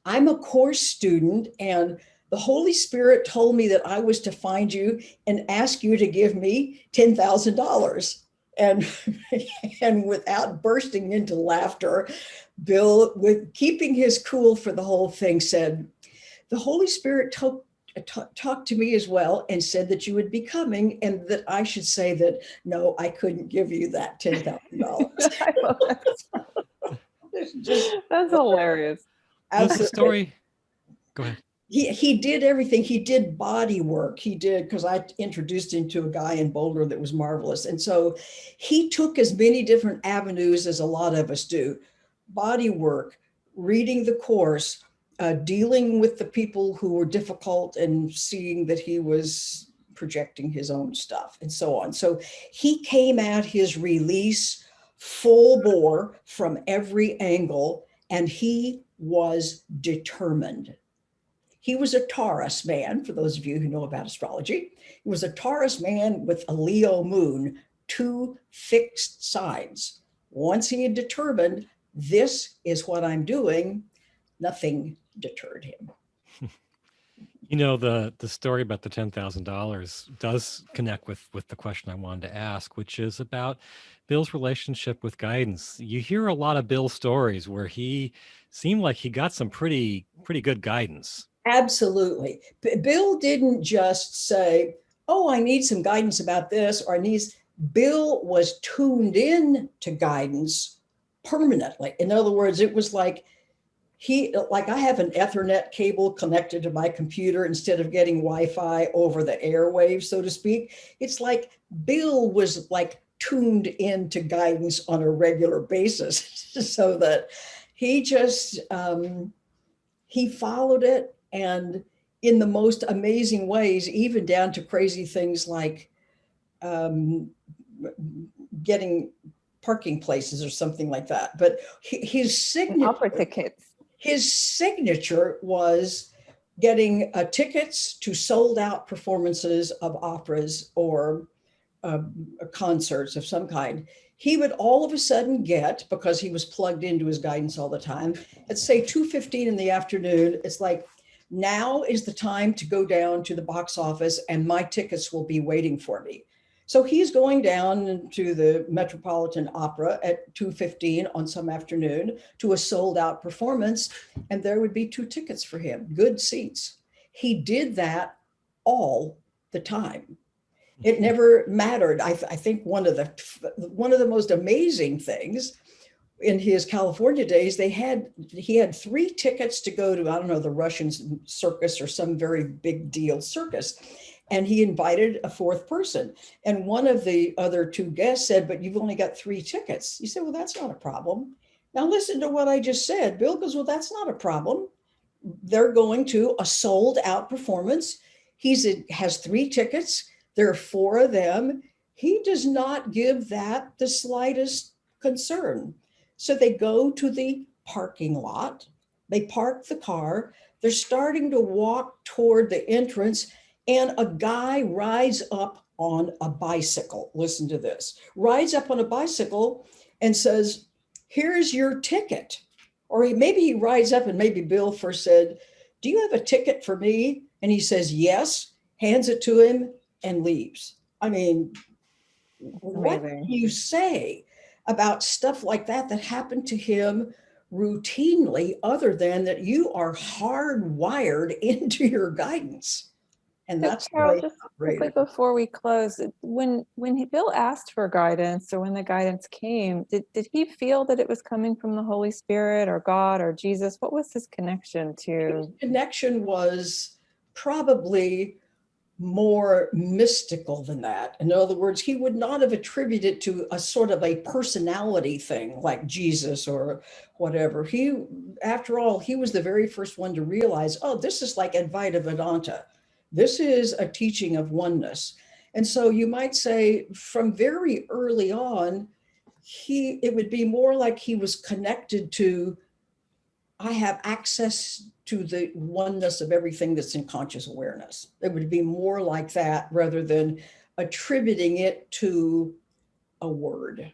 I'm a course student, and the Holy Spirit told me that I was to find you and ask you to give me $10,000. And without bursting into laughter, Bill, with keeping his cool for the whole thing, said, the Holy Spirit talked to me as well and said that you would be coming and that I should say that, no, I couldn't give you that $10,000. I love that. That's hilarious. What's the story? Go ahead. He did everything. He did body work. He did, because I introduced him to a guy in Boulder that was marvelous. And so he took as many different avenues as a lot of us do. Body work, reading the course, dealing with the people who were difficult and seeing that he was projecting his own stuff and so on. So he came at his release full bore from every angle, and he was determined. He was a Taurus man, for those of you who know about astrology. He was a Taurus man with a Leo moon, 2 fixed signs. Once he had determined, this is what I'm doing, nothing deterred him. You know, the story about the $10,000 does connect with the question I wanted to ask, which is about Bill's relationship with guidance. You hear a lot of Bill's stories where he seemed like he got some pretty good guidance. Absolutely. Bill didn't just say, oh, I need some guidance about this, or Bill was tuned in to guidance permanently. In other words, it was like I have an Ethernet cable connected to my computer instead of getting Wi-Fi over the airwaves, so to speak. It's like Bill was like tuned into guidance on a regular basis, so that he just, he followed it, and in the most amazing ways, even down to crazy things like getting parking places or something like that. But his signature, opera tickets. His signature was getting tickets to sold out performances of operas or concerts of some kind. He would all of a sudden get, because he was plugged into his guidance all the time, at say 2:15 in the afternoon, it's like, now is the time to go down to the box office and my tickets will be waiting for me. So he's going down to the Metropolitan Opera at 2:15 on some afternoon to a sold out performance, and there would be 2 tickets for him, good seats. He did that all the time. It never mattered. I think one of the most amazing things in his California days, he had 3 tickets to go to, I don't know, the Russian circus or some very big deal circus. And he invited a 4th person. And one of the other 2 guests said, but you've only got 3 tickets. He said, well, that's not a problem. Now listen to what I just said. Bill goes, well, that's not a problem. They're going to a sold out performance. Has 3 tickets. There are 4 of them. He does not give that the slightest concern. So they go to the parking lot. They park the car. They're starting to walk toward the entrance, and a guy rides up on a bicycle. Listen to this. Rides up on a bicycle and says, here's your ticket. Or maybe he rides up, and maybe Bill first said, do you have a ticket for me? And he says, yes, hands it to him and leaves. I mean, what do you say about stuff like that happened to him routinely, other than that you are hardwired into your guidance? And that's Carol, just quickly before we close, when Bill asked for guidance, or when the guidance came, did he feel that it was coming from the Holy Spirit or God or Jesus? What was his connection to? His connection was probably more mystical than that. In other words, he would not have attributed it to a sort of a personality thing like Jesus or whatever. After all, he was the very first one to realize, oh, this is like Advaita Vedanta. This is a teaching of oneness. And so you might say from very early on, it would be more like he was connected to, I have access to the oneness of everything that's in conscious awareness. It would be more like that rather than attributing it to a word.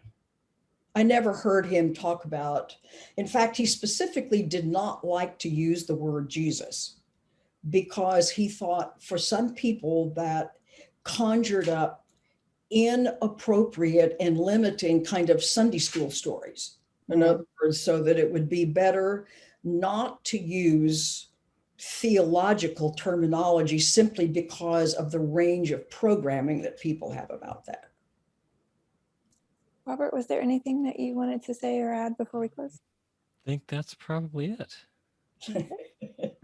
I never heard him talk about, in fact, he specifically did not like to use the word Jesus, because he thought for some people that conjured up inappropriate and limiting kind of Sunday school stories. In other words, so that it would be better not to use theological terminology simply because of the range of programming that people have about that. Robert, was there anything that you wanted to say or add before we close? I think that's probably it.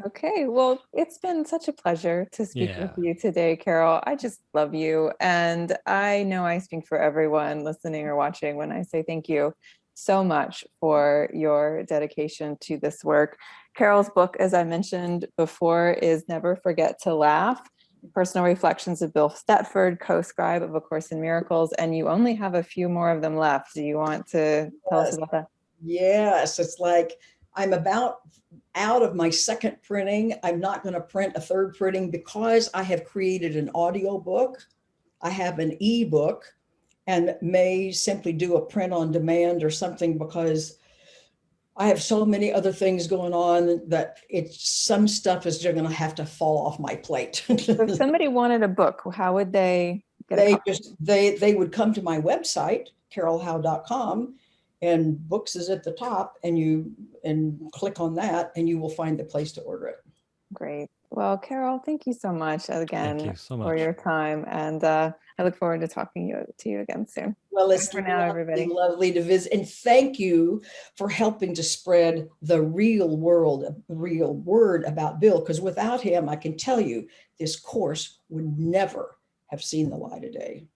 Okay, well, it's been such a pleasure to speak with you today, Carol. I just love you. And I know I speak for everyone listening or watching when I say thank you so much for your dedication to this work. Carol's book, as I mentioned before, is Never Forget to Laugh, Personal Reflections of Bill Thetford, co-scribe of A Course in Miracles, and you only have a few more of them left. Do you want to tell us about that? Yes, it's like I'm about out of my 2nd printing. I'm not going to print a 3rd printing because I have created an audio book. I have an ebook, and may simply do a print on demand or something, because I have so many other things going on that some stuff is just going to have to fall off my plate. So if somebody wanted a book, how would they get a copy? They would come to my website, carolhowe.com, and books is at the top, and click on that, and you will find the place to order it. Great. Well, Carol, thank you so much again for your time. And I look forward to talking to you again soon. Well, it's for now, everybody. Lovely to visit. And thank you for helping to spread the real word about Bill, because without him, I can tell you, this course would never have seen the light of day,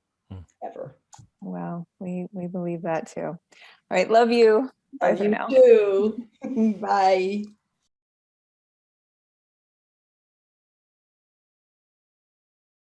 ever. Well, we believe that too. All right. Love you. Bye for now. You too. Bye.